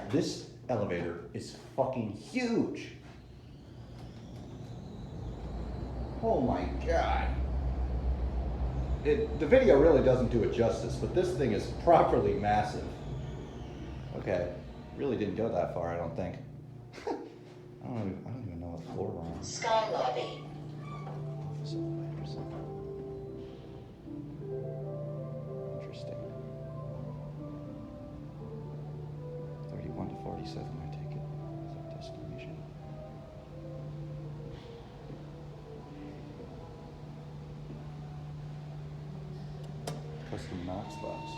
This elevator is fucking huge. Oh my god. The video really doesn't do it justice, but this thing is properly massive. Okay, really didn't go that far, I don't think. I don't even know what floor we're on. Sky lobby. Office elevators. Interesting. 31 to 47, I take it. Is our destination? Custom Knox box.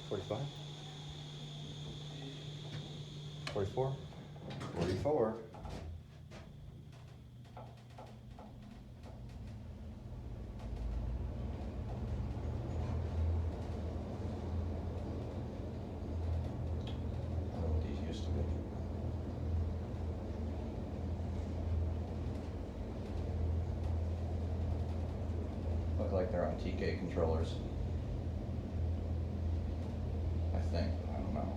$45? $44? $44. These used to be. Look like they're on TK controllers. I think, I don't know.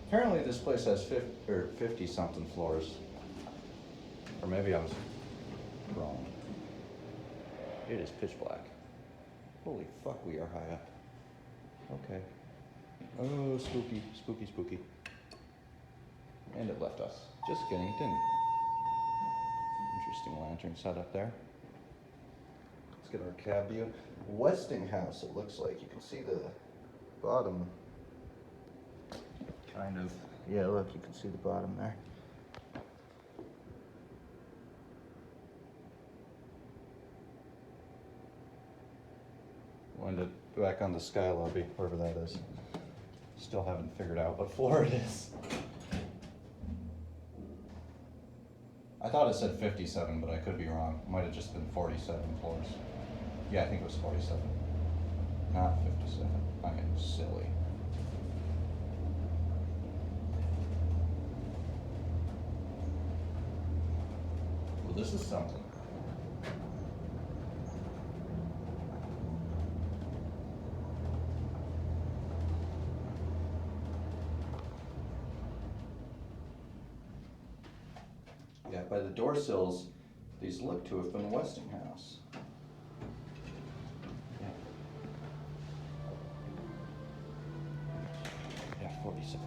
Apparently this place has 50 something floors. Or maybe I was wrong. It is pitch black. Holy fuck, we are high up. Okay. Oh, spooky, spooky, spooky. And it left us. Just kidding, it didn't. Interesting lantern setup there. Let's get our cab view. Westinghouse, it looks like. You can see the bottom. Kind of. Yeah, look, you can see the bottom there. Wanted to back on the sky lobby, wherever that is. Still haven't figured out what floor it is. I thought it said 57, but I could be wrong. It might have just been 47 floors. Yeah, I think it was 47. Not 57. I am silly. Well, this is something. Yeah, by the door sills, these look to have been Westinghouse. Yeah, 47.